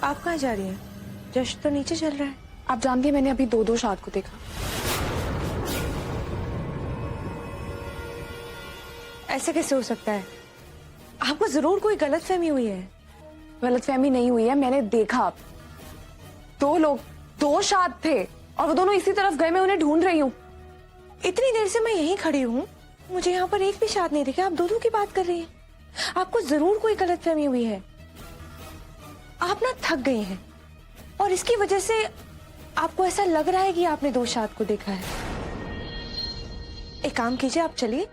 आप कहाँ जा रही हैं? जश्न तो नीचे चल रहा है। आप जानती हैं मैंने अभी दो शाद को देखा। ऐसे कैसे हो सकता है? आपको जरूर कोई गलतफहमी हुई है। गलतफहमी नहीं हुई है, मैंने देखा दो लोग, दो शाद थे और वो दोनों इसी तरफ गए। मैं उन्हें ढूंढ रही हूँ। इतनी देर से मैं यहीं खड़ी हूँ, मुझे यहाँ पर एक भी शाद नहीं दिखे। आप दो की बात कर रही हैं। आपको जरूर कोई गलतफहमी हुई है। आप ना थक गई हैं और इसकी वजह से आपको ऐसा लग रहा है कि आपने दो शाद को देखा है। एक काम कीजिए, आप चलिए,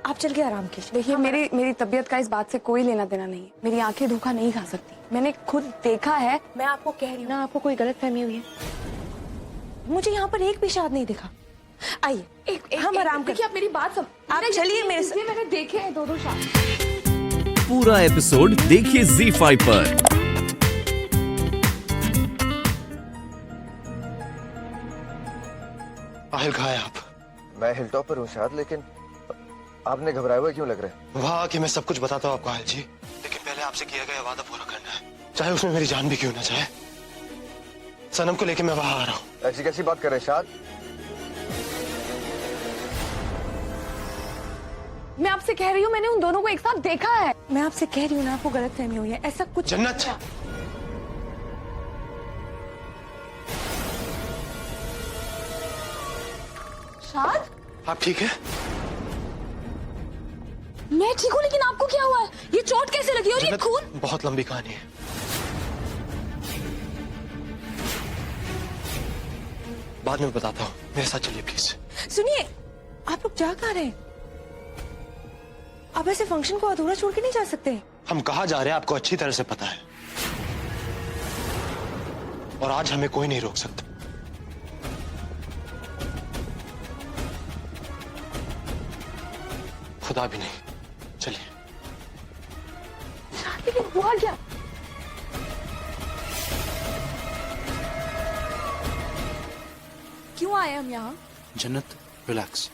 आप चल के आराम कीजिए। देखिए मेरी तबीयत का इस बात से कोई लेना देना नहीं है। मेरी आंखें धोखा नहीं खा सकती। मैंने खुद देखा है। मैं आपको कह रही हूँ ना, आपको कोई गलतफहमी हुई है। मुझे यहाँ पर एक भी शाद नहीं दिखा। आइए हम आराम देखिए, आप मेरी बात आप चलिए मेरे साथ। मैंने देखे हैं दो शाद। पूरा एपिसोड देखिए ZEE5 पर। आहिल कहाँ है आप? मैं हिलटॉप पर हूँ शायद, लेकिन आपने घबराए हुए क्यों लग रहे हैं? वहाँ आके मैं सब कुछ बताता हूँ आपको आहिल जी, लेकिन पहले आपसे किया गया वादा पूरा करना है, चाहे उसमें मेरी जान भी क्यों ना जाए। सनम को लेके मैं वहाँ आ रहा हूँ। ऐसी कैसी बात कर रहे हैं शाद? मैं आपसे कह रही हूँ, मैंने उन दोनों को एक साथ देखा है। मैं आपसे कह रही हूँ ना, आपको गलतफहमी हुई है। ऐसा कुछ जन्नत, शाद, आप ठीक है? मैं ठीक हूँ, लेकिन आपको क्या हुआ है? ये चोट कैसे लगी और ये जन्नत, खून? बहुत लंबी कहानी है। बाद में बताता हूँ, मेरे साथ चलिए प्लीज। सुनिए, आप लोग जा कहाँ रहे हैं? आप ऐसे फंक्शन को अधूरा छोड़ के नहीं जा सकते। हम कहाँ जा रहे हैं आपको अच्छी तरह से पता है, और आज हमें कोई नहीं रोक सकता। खुदा भी नहीं। चलिए। लेकिन हुआ क्या? क्यों आए हम यहाँ? जन्नत, रिलैक्स।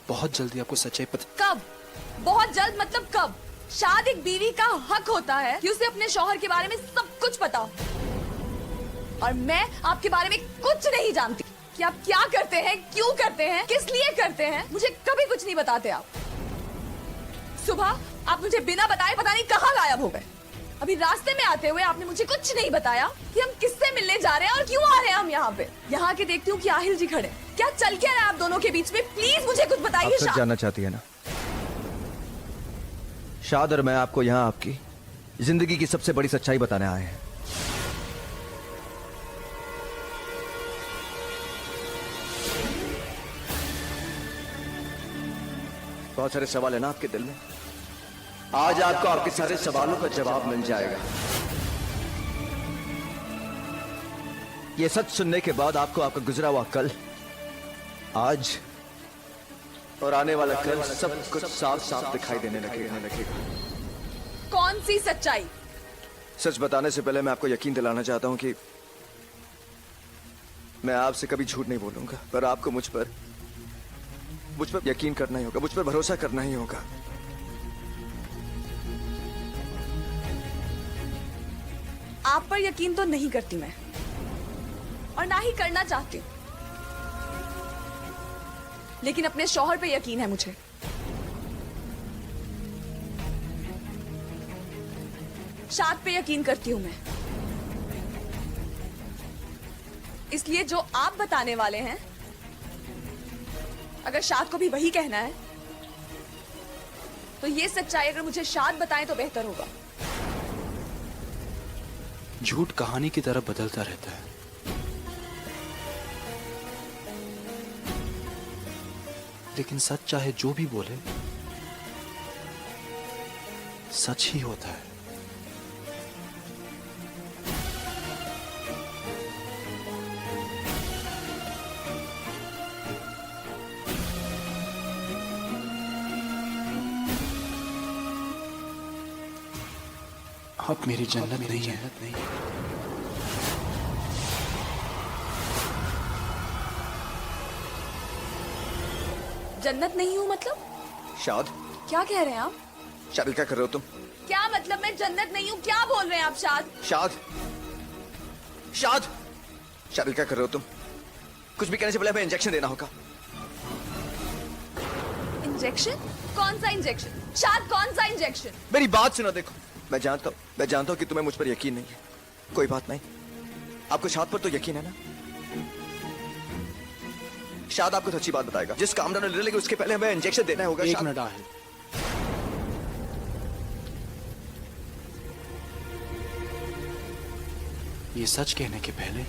बहुत जल्दी आपको सच्चाई पता। कब? बहुत जल्द मतलब कब? शाद एक बीवी का हक होता है कि उसे अपने शौहर के बारे में सब कुछ पता हो। और मैं आपके बारे में कुछ नहीं जानती कि आप क्या करते हैं, क्यों करते हैं, किस लिए करते हैं। मुझे कभी कुछ नहीं बताते आप। सुबह आप मुझे बिना बताए पता नहीं कहाँ गायब हो गए। अभी रास्ते में आते हुए आपने मुझे कुछ नहीं बताया कि हम किससे मिलने जा रहे हैं और क्यों आ रहे हैं हम यहाँ पे। यहाँ के देखती हूँ कि आहिल जी खड़े। क्या चल क्या रहा है आप दोनों के बीच में? प्लीज मुझे कुछ बताइए। आप सच जानना चाहती है ना? शाद और मैं आपको यहाँ आपकी जिंदगी की सबसे बड़ी सच्चाई बताने आए हैं। बहुत सारे सवाल है ना आपके दिल में। आज आपको आपके सारे सवालों का जवाब मिल जाएगा। ये सच सुनने के बाद आपको आपका गुजरा हुआ कल, आज और आने वाला कल सब कुछ साफ साफ दिखाई देने लगेगा। कौन सी सच्चाई? सच बताने से पहले मैं आपको यकीन दिलाना चाहता हूं कि मैं आपसे कभी झूठ नहीं बोलूंगा, पर आपको मुझ पर यकीन करना ही होगा, मुझ पर भरोसा करना ही होगा। आप पर यकीन तो नहीं करती मैं, और ना ही करना चाहती, लेकिन अपने शौहर पे यकीन है मुझे। शाद पे यकीन करती हूं मैं, इसलिए जो आप बताने वाले हैं, अगर शाद को भी वही कहना है तो ये सच्चाई अगर मुझे शाद बताएं तो बेहतर होगा। झूठ कहानी की तरह बदलता रहता है, लेकिन सच चाहे जो भी बोले, सच ही होता है। आप मेरी जन्नत नहीं है। जन्नत नहीं हूं मतलब? शाद, क्या कह रहे हैं आप? शाद क्या कर रहे हो तुम? क्या मतलब मैं जन्नत नहीं हूँ? क्या बोल रहे हैं आप शाद? शाद, शाद, शाद क्या कर रहे हो तुम? कुछ भी कहने से पहले हमें इंजेक्शन देना होगा। इंजेक्शन? कौन सा इंजेक्शन? शाद कौन सा इंजेक्शन? मेरी बात सुनो, देखो मैं जानता हूँ कि तुम्हें मुझ पर यकीन नहीं है। कोई बात नहीं, आपको शाद पर तो यकीन है ना? शाद आपको सच्ची बात बताएगा। जिस कामरान ने ले लेगी उसके पहले हमें इंजेक्शन देना होगा। एक शाद, मिनट आहिल, ये सच कहने के पहले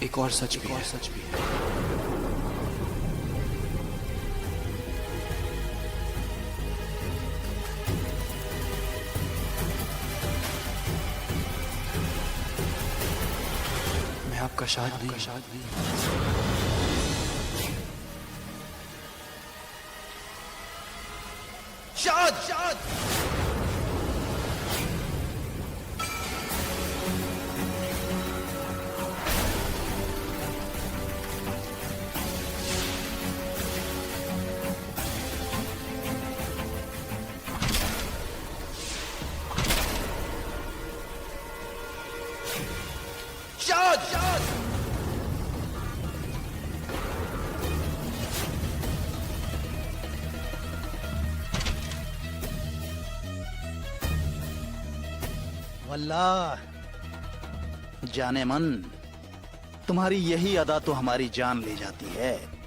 एक और सच भी है। मैं आपका शाद नहीं। शाद वल्लाह जाने मन, तुम्हारी यही अदा तो हमारी जान ले जाती है।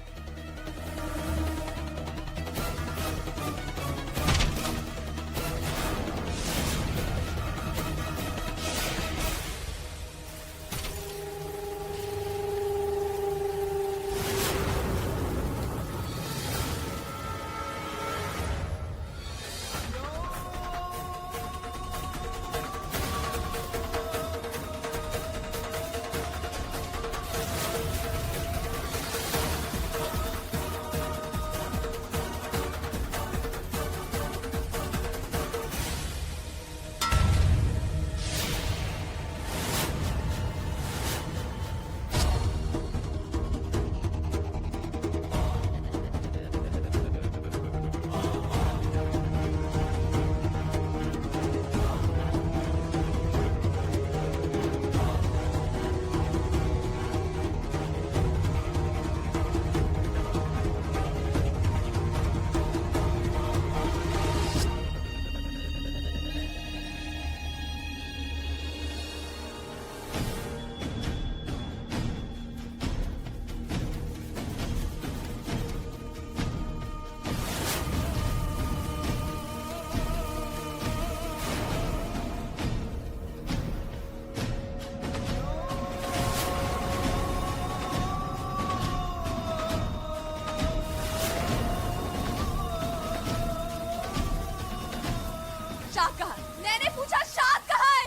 शाद कहाँ? मैंने पूछा शाद कहाँ है?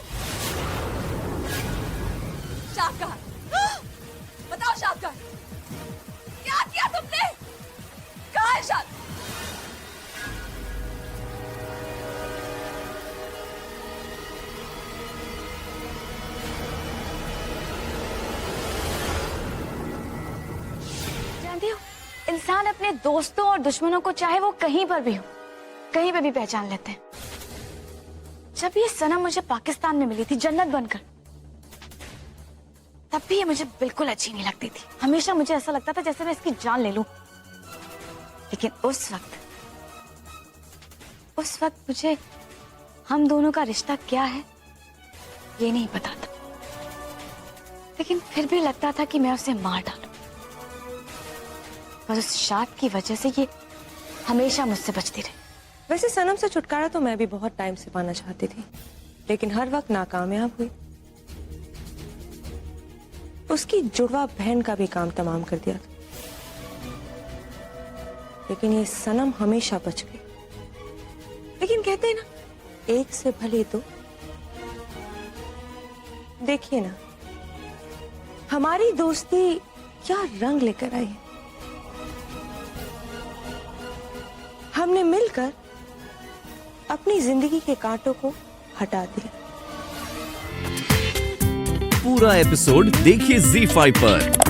शाद कहाँ? बताओ शाद कहाँ? क्या किया तुमने? कहाँ है शाद? जानती हो, इंसान अपने दोस्तों और दुश्मनों को चाहे वो कहीं पर भी हो, कहीं पे भी पहचान लेते हैं। जब ये सनम मुझे पाकिस्तान में मिली थी जन्नत बनकर, तब भी ये मुझे बिल्कुल अच्छी नहीं लगती थी। हमेशा मुझे ऐसा लगता था जैसे मैं इसकी जान ले लूं। लेकिन उस वक्त मुझे हम दोनों का रिश्ता क्या है ये नहीं पता था। लेकिन फिर भी लगता था कि मैं उसे मार डालूं। पर उस शाद की वजह से ये हमेशा मुझसे बचती रही। वैसे सनम से छुटकारा तो मैं भी बहुत टाइम से पाना चाहती थी, लेकिन हर वक्त नाकामयाब हुई। उसकी जुड़वा बहन का भी काम तमाम कर दिया था, लेकिन ये सनम हमेशा बच गई। लेकिन कहते हैं ना, एक से भले दो। देखिए ना, हमारी दोस्ती क्या रंग लेकर आई है। हमने मिलकर अपनी जिंदगी के कांटों को हटा दिया। पूरा एपिसोड देखिए ZEE5 पर।